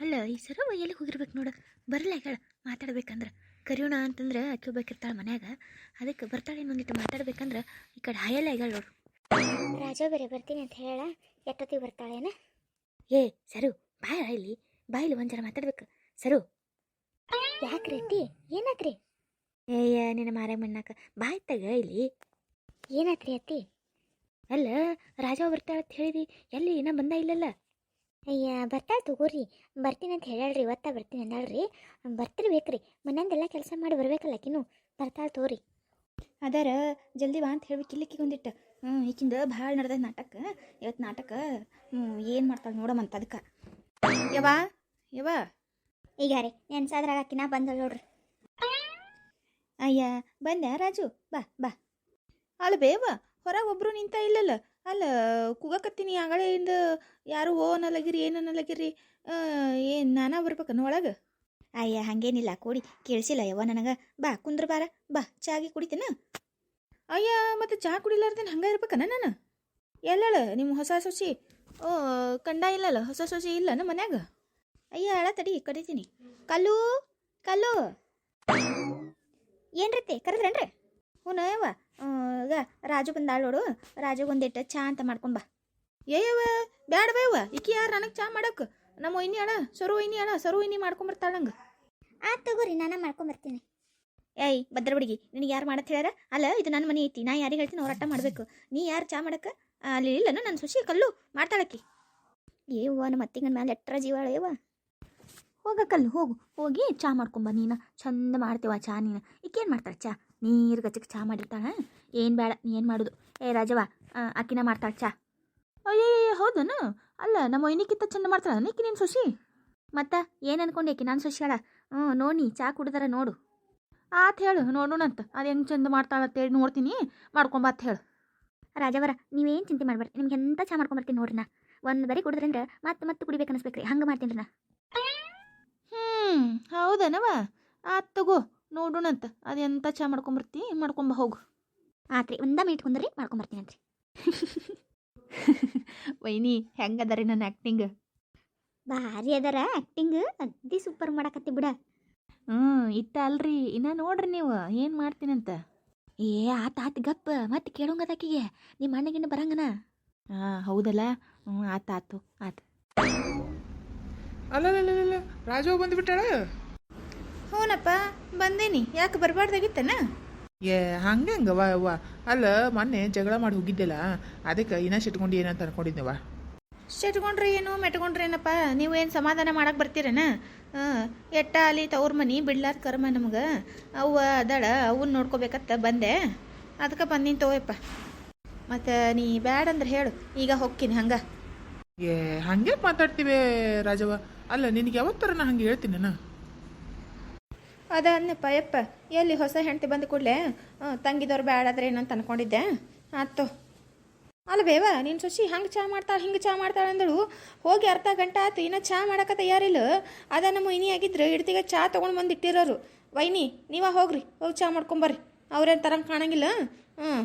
ಅಲ್ಲ ಈ ಸರವ ಎಲ್ಲಿ ಹೋಗಿರ್ಬೇಕು ನೋಡು. ಬರಲ್ಲ ಹೇಳ ಮಾತಾಡ್ಬೇಕಂದ್ರೆ ಕರಿಯೋಣ ಅಂತಂದ್ರೆ ಆಕೆ ಬೇಕಿರ್ತಾಳೆ ಮನ್ಯಾಗ. ಅದಕ್ಕೆ ಬರ್ತಾಳೆ ಒಂದಿಟ್ಟು ಮಾತಾಡ್ಬೇಕಂದ್ರೆ ಈ ಕಡೆ ಹಾಯಲ್ಲ ಹೇಳ ನೋಡು. ರಾಜು ಬೇರೆ ಬರ್ತೀನಿ ಅಂತ ಹೇಳ ಎಷ್ಟೊತ್ತಿಗೆ ಬರ್ತಾಳೇನ? ಏ ಸರು ಬಾಯ ಇಲ್ಲಿ ಬಾಯಿಲಿ ಒಂದ್ಸಲ ಮಾತಾಡ್ಬೇಕು ಸರು. ಯಾಕ್ರಿ ಅತ್ತಿ ಏನಾತ್ರಿ? ಏಯ್ಯ ನಿನ್ನ ಮಾರ ಮಣ್ಣಾಕ ಬಾಯ್ ತಗ ಇಲ್ಲಿ. ಏನಾತ್ರಿ ಅತ್ತಿ? ಅಲ್ಲ ರಾಜ ಬರ್ತಾಳೆ ಅಂತ ಹೇಳಿದಿ, ಎಲ್ಲಿ ಇನ್ನೂ ಬಂದ ಇಲ್ಲಲ್ಲ? ಅಯ್ಯ ಬರ್ತಾಳೆ ತಗೋರಿ, ಬರ್ತೀನಿ ಅಂತ ಹೇಳ್ರಿ, ಇವತ್ತ ಬರ್ತೀನಿ ಅಂದಾಳ್ರಿ. ಬರ್ತಿರ್ಬೇಕ್ರಿ, ಮನೆಯಂದೆಲ್ಲ ಕೆಲಸ ಮಾಡಿ ಬರ್ಬೇಕಲ್ಲ ಆಕಿನೂ. ಬರ್ತಾಳೆ ತಗೋರಿ. ಅದಾರ ಜಲ್ದಿ ಬಾ ಅಂತ ಹೇಳ್ಬೇಕು ಇಲ್ಲಿಕ್ಕಿಗೆ ಒಂದಿಟ್ಟು. ಈಕಿಂದ ಭಾಳ ನಡೆದ ನಾಟಕ ಇವತ್ತು ನಾಟಕ. ಏನು ಮಾಡ್ತಾಳೆ ನೋಡಮಂತ ಅದಕ್ಕೆ. ಯವಾ ಯವಾ ಈಗ ರೀ ನೆನ್ಸಾದ್ರಾಗ ಆಕಿನ ಬಂದಳು ನೋಡ್ರಿ. ಅಯ್ಯ ಬಂದ್ಯಾ ರಾಜು? ಬಾ ಬಾ. ಅಲ್ಲ ಬೇವ ಹೊರಗೆ ಒಬ್ರು ನಿಂತ ಇಲ್ಲಲ್ಲ. ಅಲ್ಲ ಕೂಗಕತ್ತೀನಿ ಆಗಳಿಂದ, ಯಾರು ಓ ಅನ್ನಲಗಿರಿ ಏನು ಅನ್ನಲಗಿರಿ. ಏನು ನಾನಾ ಬರ್ಬೇಕನ್ನ ಒಳಗೆ? ಅಯ್ಯ ಹಾಗೇನಿಲ್ಲ ಕೂಡಿ ಕೇಳಿಸಿಲ್ಲ ಯವ್ವ ನನಗೆ. ಬಾ ಕುಂದ್ರ ಬಾರ, ಬಾ ಚಾಗಿ ಕುಡಿತೇನ? ಅಯ್ಯ ಮತ್ತು ಚಹಾ ಕುಡಿಲಾರ್ದೇನು ಹಂಗೆ ಇರ್ಬೇಕನ ನಾನು? ಎಲ್ಲಳ ನಿಮ್ಮ ಹೊಸ ಸೊಸಿ? ಓ ಕಂಡ ಇಲ್ಲಲ್ಲ, ಹೊಸ ಸೊಸಿ ಇಲ್ಲ ನಮ್ಮ ಮನ್ಯಾಗ? ಅಯ್ಯ ಅಳ ತಡಿ ಕಡಿತೀನಿ. ಕಲ್ಲು ಕಲ್ಲು ಏನ್ರತ್ತೆ ಕರೆದ್ರೇನ್ರಿ? ಹ್ಞೂ ಯವ್ವ. ಈಗ ರಾಜು ಬಂದಾಳ ನೋಡು, ರಾಜುಗೆ ಒಂದಿಟ್ಟು ಚಾ ಅಂತ ಮಾಡ್ಕೊಂಬ. ಏಯವ್ವ ಬ್ಯಾಡ ಬೇವ, ಈಕಿ ಯಾರು ನನಗೆ ಚಾ ಮಾಡಕ್ಕೆ? ನಮ್ಮ ಒಯ್ನಿ ಅಳ ಸರು ಒಯ್ನಿ ಅಳ, ಸರು ಒಯ್ನಿ ಮಾಡ್ಕೊಂಬರ್ತಾಳ ನಂಗೆ. ತಗೋರಿ ನಾನು ಮಾಡ್ಕೊಂಬರ್ತೀನಿ. ಏಯ್ ಭದ್ರ ಹುಡುಗಿ, ನಿನಗೆ ಯಾರು ಮಾಡತ್ತೆ ಹೇಳ್ಯಾರ? ಅಲ್ಲ ಇದು ನನ್ನ ಮನೆ ಐತಿ, ನಾ ಯಾರಿಗೆ ಹೇಳ್ತೀನಿ ಅವ್ರು ಅಟ್ಟ ಮಾಡಬೇಕು. ನೀ ಯಾರು ಚಾ ಮಾಡಕ್ಕೆ? ಅಲ್ಲಿ ಇಲ್ಲನ ನನ್ನ ಸೊಸಿ ಕಲ್ಲು ಮಾಡ್ತಾಳಕ್ಕಿ. ಏವ್ವ ನಮ್ಮ ಅತ್ತಿಗನ ಮೇಲೆ ಎಟ್ರ ಜೀವಾಳ ಯವ್ವ. ಹೋಗ ಕಲ್ಲು ಹೋಗು, ಹೋಗಿ ಚಾ ಮಾಡ್ಕೊಂಬ. ನೀನು ಚಂದ ಮಾಡ್ತೇವ ಚಾ. ನೀನು ಈಕೇನು ಮಾಡ್ತಾಳೆ ಚಾ? ನೀರು ಗಚ್ಚಕ್ಕೆ ಚಾ ಮಾಡಿರ್ತಾಳ. ಏನು ಬೇಡ ನೀ ಏನು ಮಾಡೋದು. ಏ ರಾಜವ್ವ ಆಕಿನ ಮಾಡ್ತಾಳೆ ಚಾ. ಅಯ್ಯಯ್ಯ ಹೌದನ? ಅಲ್ಲ ನಮ್ಮ ಒಯ್ನಿಕ್ಕಿಂತ ಚಂದ ಮಾಡ್ತಾಳ ಈಕಿ ನಿನ್ನ ಸೊಸಿ? ಮತ್ತು ಏನು ಅನ್ಕೊಂಡೆ ಆಕಿ ನಾನು ಸೊಸಿ ಅಳ? ನೋಡಿ ಚಾ ಕುಡ್ದಾರ ನೋಡು. ಆತ್ ಹೇಳು ನೋಡೋಣಂತ ಅದು ಹೆಂಗೆ ಚಂದ ಮಾಡ್ತಾಳತ್ತೇಳಿ ನೋಡ್ತೀನಿ, ಮಾಡ್ಕೊಂಬತ್ ಹೇಳು. ರಾಜವರ ನೀವೇನು ಚಿಂತೆ ಮಾಡ್ಬೇಡ್ರಿ, ನಿಮ್ಗೆ ಎಂತ ಚಾ ಮಾಡ್ಕೊಂಬರ್ತೀನಿ ನೋಡ್ರಿ. ನಾ ಒಂದು ಬರೀ ಕುಡಿದ್ರಂದ್ರೆ ಮತ್ತೆ ಕುಡಿಬೇಕು ಅನಿಸ್ಬೇಕ್ರಿ, ಹಂಗೆ ಮಾಡ್ತೀನಿ ರೀ ನಾ. ಹೌದನವ? ಆತ್ ತಗೋ ನೋಡೋಣಂತ ಅದು ಎಂತ ಚಾ ಮಾಡ್ಕೊಂಬರ್ತಿ, ಮಾಡ್ಕೊಂಬ ಹೋಗು. ಆತ್ರಿ ಒಂದ ಮಿನಿಟ್ ಕುಂದ್ರಿ ಮಾಡ್ಕೊಂಬರ್ತೀನಿ ಅಂತ್ರಿ. ವೈನಿ ಹೆಂಗದ ರೀ ನನ್ನ ಆ್ಯಕ್ಟಿಂಗ್? ಭಾರಿ ಅದರ ಆ್ಯಕ್ಟಿಂಗ್, ಅಗ್ದಿ ಸೂಪರ್ ಮಾಡಕತ್ತಿ ಬಿಡ. ಇಟ್ಟ ಅಲ್ರಿ ಇನ್ನ ನೋಡ್ರಿ ನೀವು ಏನು ಮಾಡ್ತೀನಂತ. ಏ ಆತ ಗಪ್ಪ ಮತ್ತೆ ಕೇಳೋಂಗದಾಕಿಗೆ ನಿಮ್ಮ ಅಣ್ಣಗಿನ್ನ ಬರಂಗನ. ಹೌದಲ್ಲ, ಆತು ಆತು. ಅಲ್ಲ ರಾಜು ಬಂದುಬಿಟ್ಟಾಳ? ಹ್ಞೂನಪ್ಪ ಬಂದೇನಿ. ಯಾಕೆ ಬರಬಾರ್ದಾಗಿತ್ತನ? ಹಂಗೆ ಹಂಗವ ಅವ್ವ. ಅಲ್ಲ ಮೊನ್ನೆ ಜಗಳ ಮಾಡಿ ಹೋಗಿದ್ದೆಲ್ಲ, ಅದಕ್ಕೆ ಇನ್ನೂ ಸಿಟ್ಕೊಂಡು ಏನಂತ ಅನ್ಕೊಂಡಿದ್ದೆವ. ಸಿಟ್ಕೊಂಡ್ರಿ ಏನು ಮೆಟ್ಕೊಂಡ್ರಿ ಏನಪ್ಪ? ನೀವು ಏನು ಸಮಾಧಾನ ಮಾಡಕ್ಕೆ ಬರ್ತೀರೇನ? ಎಟ್ಟ ಅಲ್ಲಿ ತವ್ರ ಮನೆ ಬಿಡ್ಲಾರ ಕರ್ಮ ನಮ್ಗೆ. ಅವ್ವ ಅದಳ ಅವನ್ನ ನೋಡ್ಕೋಬೇಕತ್ತ ಬಂದೆ, ಅದಕ್ಕೆ ಬಂದಿನಿ ತಗೋಯಪ್ಪ. ಮತ್ತು ನೀ ಬ್ಯಾಡ ಅಂದ್ರೆ ಹೇಳು, ಈಗ ಹೋಗ್ತೀನಿ ಹಂಗೆ. ಹಂಗೆ ಮಾತಾಡ್ತೀವಿ ರಾಜವ್ವ. ಅಲ್ಲ ನಿನಗೆ ಯಾವತ್ತರ ನಾ ಹಂಗೆ ಹೇಳ್ತೀನಿ ನಾನು? ಅದ ಅನ್ನಪ್ಪ ಯಪ್ಪ, ಎಲ್ಲಿ ಹೊಸ ಹೆಂಡತಿ ಬಂದು ಕೂಡಲೇ ತಂಗಿದವ್ರು ಬ್ಯಾಡಾದ್ರೆ ಏನಂತ ಅನ್ಕೊಂಡಿದ್ದೆ. ಆಯ್ತು. ಅಲ್ಲ ಬೇವ ನೀನು ಸೊಸಿ ಹಂಗೆ ಚಾ ಮಾಡ್ತಾಳೆ ಹಿಂಗೆ ಚಾ ಮಾಡ್ತಾಳೆ ಅಂದಳು. ಹೋಗಿ ಅರ್ಧ ಗಂಟೆ ಆಯ್ತು ಇನ್ನೂ ಚಾ ಮಾಡಕ್ಕೆ ತಯಾರಿಲ್ಲ. ಅದ ನಮ್ಮ ವೈನಿ ಆಗಿದ್ರೆ ಇಡ್ತಿಗೆ ಚಾ ತೊಗೊಂಡು ಬಂದು ಇಟ್ಟಿರೋರು. ವೈನಿ ನೀವ ಹೋಗ್ರಿ, ಹೋಗಿ ಚಾ ಮಾಡ್ಕೊಂಬರ್ರಿ. ಅವ್ರೇನು ತರಂಗೆ ಕಾಣಂಗಿಲ್ಲ.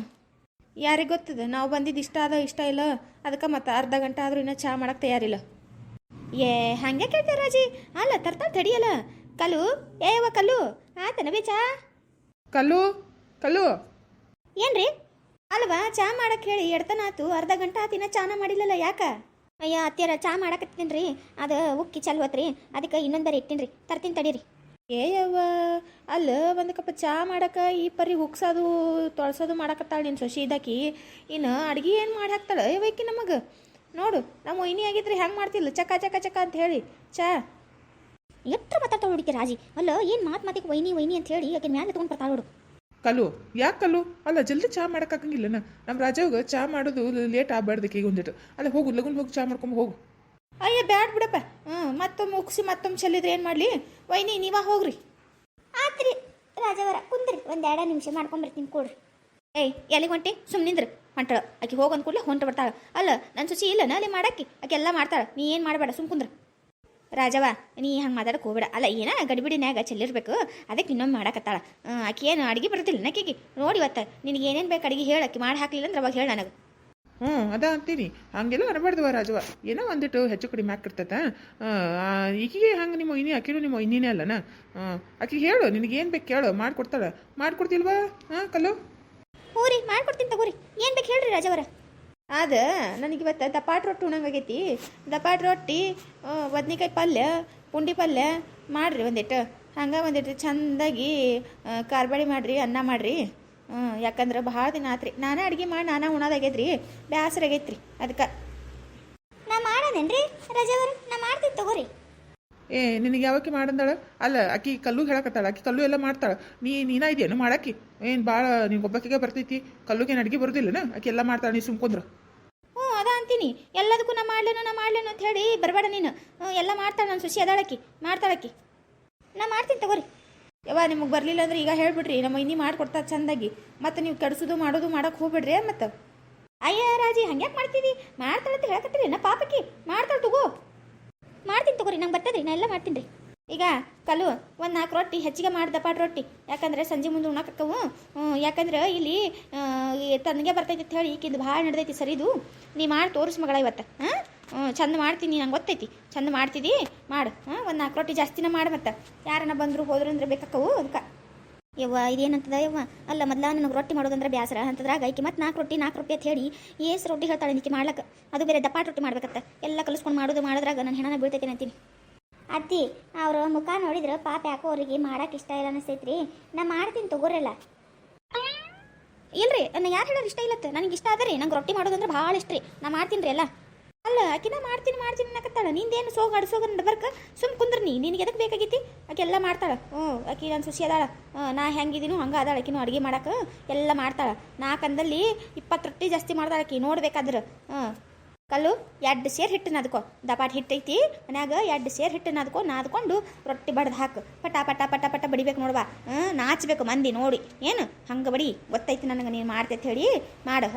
ಯಾರಿಗೆ ಗೊತ್ತದ ನಾವು ಬಂದಿದ್ದು ಇಷ್ಟ ಅದ ಇಷ್ಟ ಇಲ್ಲ, ಅದಕ್ಕೆ ಮತ್ತೆ ಅರ್ಧ ಗಂಟೆ ಆದರೂ ಇನ್ನೂ ಚಾ ಮಾಡಕ್ಕೆ ತಯಾರಿಲ್ಲ. ಹಂಗೆ ಕೇಳ್ತಾರೆ ರಾಜಿ. ಅಲ್ಲ ತರ್ತಾಳೆ ತಡಿಯಲ್ಲ. ಕಲ್ಲು ಏವ ಕಲ್ಲು ಆತನ ಬೇ ಚಾ? ಕಲ್ಲು ಕಲ್ಲು ಏನ್ರಿ? ಅಲ್ವಾ ಚಾ ಮಾಡಕ್ಕೆ ಹೇಳಿ ಎಡ್ತನ ಆತು, ಅರ್ಧ ಗಂಟೆ ಆತು ಇನ್ನೂ ಚಾನ ಮಾಡಿಲ್ಲಲ್ಲ, ಯಾಕ? ಅಯ್ಯ ಅತ್ತಿಯರ ಚಾ ಮಾಡಕತ್ತೀನಿ ರೀ, ಅದು ಉಕ್ಕಿ ಚಲ್ ಹೋತ್ರಿ, ಅದಕ್ಕೆ ಇನ್ನೊಂದು ಬರೀ ಇಟ್ಟಿನಿ ರೀ, ತರ್ತೀನಿ ತಡೀರಿ. ಏಯವ್ವ ಅಲ್ಲ ಒಂದು ಕಪ್ ಚಾ ಮಾಡಕ್ಕೆ ಈ ಪರಿ ಹುಗ್ಸೋದು ತೊಳ್ಸೋದು ಮಾಡಕತ್ತಾಳೆ ನಿನ್ನ ಸೊಸಿ ಇದಾಕಿ. ಇನ್ನು ಅಡ್ಗೆ ಏನು ಮಾಡಿ ಹಾಕ್ತಾಳೆ ವೈಕಿ ನಮಗೆ? ನೋಡು ನಮ್ಮ ವೈನಿ ಆಗಿದ್ರೆ ಹೆಂಗೆ ಮಾಡ್ತಿಲ್ಲ ಚಕ ಚಕ ಚಕ ಅಂತ ಹೇಳಿ ಚಾ. ಎಟ್ರ ಮಾತಾಡ್ತಾ ಹುಡುಕಿ ರಾಜಿ. ಅಲ್ಲ ಏನು ಮಾತಿಗೆ ವೈನಿ ವೈನಿ ಅಂತ ಹೇಳಿ ಆಕೆ ಮ್ಯಾಲೆ ತೊಗೊಂಡು ಬರ್ತಾಳೆ ನೋಡು. ಕಲ್ಲು ಯಾಕೆ ಕಲ್ಲು? ಅಲ್ಲ ಜಲ್ದಿ ಚಾ ಮಾಡೋಕ್ಕಾಗಂಗಿಲ್ಲನ? ನಮ್ಮ ರಾಜವ್ಗೆ ಚಾ ಮಾಡೋದು ಲೇಟ್ ಆಗ್ಬಾರ್ದಕ್ಕೆ ಈಗ ಒಂದಿಟ್ಟು. ಅಲ್ಲ ಹೋಗು ಲಗುನ್ ಹೋಗಿ ಚಾ ಮಾಡ್ಕೊಂಡು ಹೋಗು. ಅಯ್ಯ ಬ್ಯಾಡ್ ಬಿಡಪ್ಪ. ಮತ್ತೊಮ್ಮೆ ಮುಗಿಸಿ ಮತ್ತೊಮ್ಮೆ ಚೆಲ್ಲಿದ್ರೆ ಏನು ಮಾಡಲಿ? ವೈನಿ ನೀವ ಹೋಗ್ರಿ. ಆತ್ರಿ ರಾಜವರ ಕುಂದ್ರಿ, ಒಂದು 2 ನಿಮಿಷ ಮಾಡ್ಕೊಂಬರ್ತೀನಿ ಕೊಡ್ರಿ. ಏಯ್ ಎಲ್ಲಿಗೆ ಹೊಂಟಿ? ಸುಮ್ಮನಿಂದ್ರ ಹೊಂಟಾಳ ಆಕೆ ಹೋಗಿ ಅಂದ್ಕೂಡ್ಲೆ ಹೊಂಟ ಬರ್ತಾಳೆ. ಅಲ್ಲ ನನ್ನ ಸುಚಿ ಇಲ್ಲ ಅಲ್ಲಿ ಮಾಡಾಕಿ, ಆಕೆ ಎಲ್ಲ ಮಾಡ್ತಾಳೆ. ನೀ ಏನು ಮಾಡಬೇಡ ಸುಮ್ ಕುಂದ್ರ. ರಾಜವ ನೀ ಹಂಗೆ ಮಾತಾಡಕ್ಕೆ ಹೋಗ್ಬೇಡ. ಅಲ್ಲ ಏನ ಗಡಿಬಿಡಿನ್ಯಾಗ ಚೆಲ್ಲಿರ್ಬೇಕು, ಅದಕ್ಕೆ ಇನ್ನೊಮ್ಮೆ ಮಾಡಕತ್ತಾಳ. ಆಕೆ ಏನು ಅಡುಗೆ ಬರ್ತಿಲ್ಲ ಆಕೆಗೆ ನೋಡಿ ಇವತ್ತು. ನಿನಗೆ ಏನೇನು ಬೇಕು ಅಡುಗೆ ಹೇಳಕ್ಕೆ ಮಾಡಿ ಹಾಕ್ಲಿಲ್ಲ ಅಂದ್ರೆ ಅವಾಗ ಹೇಳಿ ನನಗೆ. ಅದ ಅಂತೀನಿ ಹಂಗೆಲ್ಲ ಅನ್ಬಾರ್ದವ ರಾಜವ ಏನೋ ಒಂದಿಟ್ಟು ಹೆಚ್ಚು ಕಡಿಮೆ ಹಾಕಿರ್ತೈತ ಈಕಿಗೆ ಹಂಗೆ ನಿಮ್ಮ ಇನ್ನಿ ಆಕಿನೂ ನಿಮ್ಮ ಇನ್ನಿನೇ ಅಲ್ಲನ ಆಕಿಗೆ ಹೇಳು ನಿನಗೇನು ಬೇಕು ಕೇಳು ಮಾಡ್ಕೊಡ್ತಾಳೆ ಮಾಡ್ಕೊಡ್ತಿಲ್ವಾ ಕಲ್ಲು ಹ್ಞೂ ರೀ ಮಾಡ್ಕೊಡ್ತೀನಿ ತಗೋರಿ ಏನು ಬೇಕು ಹೇಳ್ರಿ ರಾಜವರ ಅದ ನನಗಿವತ್ತು ದಪಾಟ್ ರೊಟ್ಟಿ ಉಣಂಗಾಗೈತಿ ದಪಾಟ್ ರೊಟ್ಟಿ ಬದ್ನಿಕಾಯಿ ಪಲ್ಯ ಪುಂಡಿ ಪಲ್ಯ ಮಾಡಿರಿ ಒಂದಿಟ್ಟು ಹಂಗೆ ಒಂದಿಟ್ಟು ಚಂದಾಗಿ ಕಾರ್ಬಾಳಿ ಮಾಡಿರಿ ಅನ್ನ ಮಾಡಿರಿ ಯಾಕಂದ್ರೆ ಭಾಳ ದಿನ ಆತ್ರಿ ನಾನೇ ಅಡುಗೆ ಮಾಡಿ ನಾನೇ ಉಣೋದಾಗೈತ್ರಿ ಬೇಸರ ಆಗೈತ್ರಿ ಅದಕ್ಕೆ ನಾ ಮಾಡೋದೇನ್ರಿ ರಜವರ ನಾ ಮಾಡ್ತೀನಿ ತಗೋರಿ ನಿನಗೆ ಯಾವಕ್ಕೆ ಮಾಡಂದಾಳ ಅಲ್ಲ ಆಕಿ ಕಲ್ಲು ಹೇಳಕತ್ತಾಳ ಆಕಿ ಕಲ್ಲು ಎಲ್ಲ ಮಾಡ್ತಾಳೆ ನೀನ ಇದೆಯೇನು ಮಾಡಾಕಿ ಏನು ಭಾಳ ನೀವು ಒಬ್ಬಾಕಿಗೆ ಬರ್ತೈತಿ ಕಲ್ಲುಗೇನು ಅಡುಗೆ ಬರೋದಿಲ್ಲನ ಆಕಿ ಎಲ್ಲ ಮಾಡ್ತಾಳೆ ನೀ ಸುಮ್ಕೊಂಡ್ರ ಹ್ಞೂ ಅದ ಅಂತೀನಿ ಎಲ್ಲದಕ್ಕೂ ನಾ ಮಾಡ್ಲೇನು ಅಂತ ಹೇಳಿ ಬರಬೇಡ ನೀನು ಎಲ್ಲ ಮಾಡ್ತಾಳೆ ನನ್ನ ಸುಶಿ ಅದಾಳಕ್ಕಿ ಮಾಡ್ತಾಳಕ್ಕಿ ನಾ ಮಾಡ್ತೀನಿ ತಗೋರಿ ಯವ್ವ ನಿಮಗೆ ಬರಲಿಲ್ಲ ಅಂದ್ರೆ ಈಗ ಹೇಳ್ಬಿಡ್ರಿ ನಮ್ಮ ಇನ್ನಿ ಮಾಡ್ಕೊಡ್ತಾರೆ ಚಂದಾಗಿ ಮತ್ತು ನೀವು ಕೆಡಿಸೋದು ಮಾಡೋದು ಮಾಡೋಕೆ ಹೋಗ್ಬಿಡ್ರಿ ಮತ್ತು ಅಯ್ಯ ರಾಜಿ ಹಂಗ್ಯಾಕೆ ಮಾಡ್ತೀವಿ ಮಾಡ್ತಾಳೆ ಅಂತ ಹೇಳಕತ್ತೀರಿ ನಾ ಪಾಪಕ್ಕಿ ಮಾಡ್ತಾಳೆ ತಗೋ ಮಾಡ್ತೀನಿ ತಗೋರಿ ನಂಗೆ ಬರ್ತದ್ರಿ ನಾ ಎಲ್ಲ ಮಾಡ್ತೀನಿ ರೀ ಈಗ ಕಲ್ಲು ಒಂದು 4 ರೊಟ್ಟಿ ಹೆಚ್ಚಿಗೆ ಮಾಡಿ ದಪಾಟ್ ರೊಟ್ಟಿ ಯಾಕಂದ್ರೆ ಸಂಜೆ ಮುಂದೆ ಉಣ್ಣಾಕಕ್ಕವು ಯಾಕಂದ್ರೆ ಇಲ್ಲಿ ತನಗೆ ಬರ್ತೈತಿ ಅಂತ ಹೇಳಿ ಈಕಿಂದು ಭಾಳ ನಡೆದೈತಿ ಸರಿದು ನೀ ಮಾಡಿ ತೋರಿಸ್ ಮಗಳ ಇವತ್ತು ಚಂದ ಮಾಡ್ತೀನಿ ನಂಗೆ ಗೊತ್ತೈತಿ ಚಂದ ಮಾಡ್ತಿದ್ದಿ ಮಾಡು ಒಂದು 4 ರೊಟ್ಟಿ ಜಾಸ್ತಿನ ಮಾಡಿ ಮತ್ತೆ ಯಾರನ್ನ ಬಂದರು ಹೋದ್ರು ಅಂದ್ರೆ ಬೇಕಾಕವು ಅದಕ್ಕೆ ಯವ್ವ ಇದೇನಂತದ ಯವ್ವ ಅಲ್ಲ ಮೊದಲ ನನಗೆ ರೊಟ್ಟಿ ಮಾಡೋದಂದ್ರೆ ಬ್ಯಾಸರ ಅಂತದ್ರಾಗ ಈಕಿ ಮತ್ತು 4 ರೊಟ್ಟಿ ಅಂತ ಹೇಳಿ ಏಸು ರೊಟ್ಟಿ ಹೇಳ್ತಾಳೆ ನಿಕ್ಕೆ ಮಾಡ್ಲಕ್ಕೆ ಅದು ಬೇರೆ ದಪಾಟ್ ರೊಟ್ಟಿ ಮಾಡ್ಬೇಕತ್ತ ಎಲ್ಲ ಕಲಿಸ್ಕೊಂಡು ಮಾಡೋದ್ರಾಗ ನಾನು ಹೆಣನ ಬೀಳ್ತೈತಿ ಅಂತೀನಿ ಅತ್ತಿ ಅವ್ರ ಮುಖ ನೋಡಿದ್ರೆ ಪಾಪ ಯಾಕೋ ಅವ್ರಿಗೆ ಮಾಡಕ್ಕೆ ಇಷ್ಟ ಇಲ್ಲ ಅನಿಸ್ತೈತ್ರಿ ನಾ ಮಾಡ್ತೀನಿ ತಗೋರಲ್ಲ ಇಲ್ರಿ ನನ್ನ ಯಾರು ಹೇಳೋರು ಇಷ್ಟ ಇಲ್ಲತ್ತ ನನಗೆ ಇಷ್ಟ ಅದ ರೀ ನಂಗೆ ರೊಟ್ಟಿ ಮಾಡೋದಂದ್ರೆ ಭಾಳ ಇಷ್ಟ ರೀ ನಾ ಮಾಡ್ತೀನಿ ರೀ ಎಲ್ಲ ಅಲ್ಲ ಆಕಿನ ಮಾಡ್ತೀನಿ ಅನ್ನಕತ್ತಾಳ ನಿಂದೇನು ಅಡ್ಸೋಗ ನಡ್ಬರ್ಕ ಸುಮ್ ಕುಂದ್ರ ನಿನಗೆ ಎದಕ್ಕೆ ಬೇಕಾಗೈತಿ ಆಕೆ ಎಲ್ಲ ಮಾಡ್ತಾಳೆ ಆಕಿ ನನ್ನ ಸುಶಿ ಅದಾಳ ನಾ ಹೆಂಗಿದ್ದೀನೋ ಹಂಗೆ ಅದಾಳ ಆಕಿನೂ ಅಡುಗೆ ಮಾಡಕ್ಕೆ ಎಲ್ಲ ಮಾಡ್ತಾಳೆ 4 ಅಂದಲ್ಲಿ 20 ರೊಟ್ಟಿ ಜಾಸ್ತಿ ಮಾಡ್ತಾಳೆ ಆಕಿ ನೋಡ್ಬೇಕಾದ್ರೆ ಕಲ್ಲು 2 ಸೇರು ಹಿಟ್ಟು ನಾದ್ಕೊ ದಪಾಟ್ ಹಿಟ್ಟೈತಿ ಮನ್ಯಾಗ 2 ಸೇರು ಹಿಟ್ಟು ನಾದ್ಕೊಂಡು ರೊಟ್ಟಿ ಬಡ್ದು ಹಾಕು ಪಟ ಪಟ ಪಟ ಪಟ ಬಡಿಬೇಕು ನೋಡ್ಬಾ ನಾಚಬೇಕು ಮಂದಿ ನೋಡಿ ಏನು ಹಂಗೆ ಬಡಿ ಗೊತ್ತೈತಿ ನನಗೆ ನೀನು ಮಾಡ್ತೈತೆ ಹೇಳಿ ಮಾಡು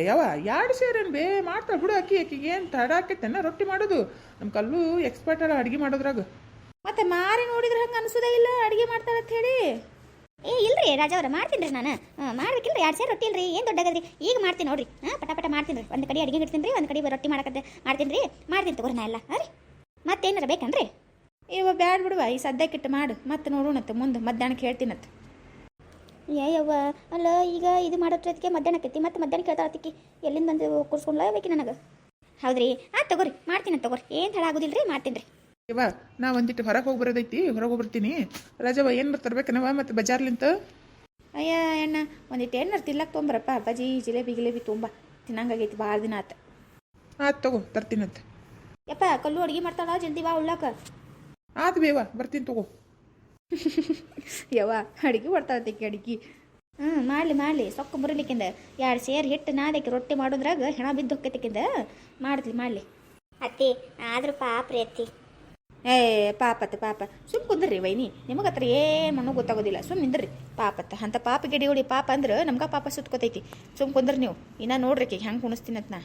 ಯಾವ 2 ಸೇರೇನು ಬೇ ಮಾಡ್ತಾಳೆ ಬಿಡು ಆಕಿಗೆ ಏನು ತಡ ಆಕೈತೆನ ರೊಟ್ಟಿ ಮಾಡೋದು ನಮ್ಮ ಕಲ್ಲು ಎಕ್ಸ್ಪರ್ಟ್ ಅಲ್ಲ ಅಡುಗೆ ಮಾಡೋದ್ರಾಗ ಮತ್ತೆ ಮಾರಿ ನೋಡಿದ್ರೆ ಹಂಗೆ ಅನ್ಸೋದೇ ಇಲ್ಲ ಅಡುಗೆ ಮಾಡ್ತಾಳೆ ಅಂತ ಹೇಳಿ ಇಲ್ರಿ ರಾಜವ್ರ ಮಾಡ್ತೀನಿ ರೀ ನಾನು ಮಾಡ್ಬೇಕಿಲ್ರಿ 2 ಸೇರು ರೊಟ್ಟಿ ಇಲ್ರಿ ಏನು ದೊಡ್ಡಗದ್ರಿ ಈಗ ಮಾಡ್ತೀನಿ ನೋಡ್ರಿ ಪಟ ಪಟ ಮಾಡ್ತೀನಿ ರೀ ಒಂದು ಕಡೆ ಅಡುಗೆ ಇಡ್ತೀನಿ ರೀ ಒಂದು ಕಡೆ ರೊಟ್ಟಿ ಮಾಡಕತ್ತೆ ಮಾಡ್ತೀನಿ ತಗೋರಿ ನಾ ಎಲ್ಲ ರೀ ಮತ್ತೇನಾರ ಬೇಕನ್ರಿ ಇವ ಬ್ಯಾಡ್ ಬಿಡುವ ಈ ಸದ್ಯಕ್ಕಿಟ್ಟು ಮಾಡು ಮತ್ತೆ ನೋಡೋಣತ್ತೆ ಮುಂದೆ ಮಧ್ಯಾಹ್ನಕ್ಕೆ ಹೇಳ್ತೀನತ್ತ ಯವ್ವ ಅಲ್ಲ ಈಗ ಇದು ಮಾಡೋದ್ರದಕ್ಕೆ ಮಧ್ಯಾಹ್ನಕ್ಕೈತಿ ಮತ್ತೆ ಮಧ್ಯಾಹ್ನ ಕೇಳ್ತಾಳತ್ತಿಕ್ಕಿ ಎಲ್ಲಿಂದ ಬಂದು ಕೂರ್ಸ್ಕೊಂಡ್ಲ ಬೇಕಿ ನನಗೆ ಹೌದ್ರಿ ತಗೋರಿ ಮಾಡ್ತೀನಿ ತಗೋರಿ ಏನು ತಡ ಆಗೋದಿಲ್ಲ ರೀ ಮಾಡ್ತೀನಿ ರೀ ಇವ ನಾ ಒಂದಿಟ್ಟು ಹೊರಗೆ ಹೋಗಿ ಬರೋದೈತಿ ಹೊರಗೆ ಹೋಗ್ಬರ್ತೀನಿ ರಾಜವ ಏನು ತರ್ಬೇಕನವ ಮತ್ತು ಬಜಾರ್ಲಿಂತ ಅಯ್ಯ ಅಣ್ಣ ಒಂದಿಟ್ಟು ಏನಾರು ತಿಲ್ಲಕ್ಕೆ ತೊಂಬರಪ್ಪ ಬಜ್ಜಿ ಜಿಲೇಬಿ ತುಂಬ ತಿನ್ನಂಗಾಗೈತಿ ಭಾಳ ದಿನ ಆತ ತಗೋ ತರ್ತೀನಂತ ಯಪ್ಪ ಕಲ್ಲು ಅಡುಗೆ ಮಾಡ್ತಾಳ ಜಲ್ದಿ ಬಾ ಉಳ್ಳಾಕ ಬೇವ ಬರ್ತೀನಿ ತಗೋ ಯವ್ವ ಅಡುಗೆ ಮಾಡ್ತಾಳತ್ತಕ್ಕೆ ಅಡುಗೆ ಮಾಡಲಿ ಸೊಕ್ಕ ಬರಲಿಕ್ಕಿಂದ 2 ಸೇರು ಹಿಟ್ಟು ನಾದಕ್ಕೆ ರೊಟ್ಟಿ ಮಾಡೋದ್ರಾಗ ಹೆಣ ಬಿದ್ದು ಹೊಕ್ಕೈತಿಕ್ಕಿಂದ ಮಾಡಲಿ ಅತ್ತಿ ಆದ್ರೂ ಪಾಪ್ರಿ ಅತ್ತಿ ಪಾಪ ಸುಮ್ ಕುಂದ್ರಿ ವೈನಿ ನಿಮಗೆ ಹತ್ರ ಏನು ಮಣ್ಣು ಗೊತ್ತಾಗೋದಿಲ್ಲ ಸುಮ್ ನಿಂದ್ರಿ ಪಾಪತ್ತ ಅಂತ ಪಾಪ ಗಿಡಿ ಹೊಡಿ ಪಾಪ ಅಂದ್ರೆ ನಮ್ಗೆ ಪಾಪ ಸುತ್ಕೋತೈತಿ ಸುಮ್ ಕುಂದ್ರಿ ನೀವು ಇನ್ನ ನೋಡ್ರಿ ಹೆಂಗೆ ಕುಣಿಸ್ತೀನಂತ ನಾ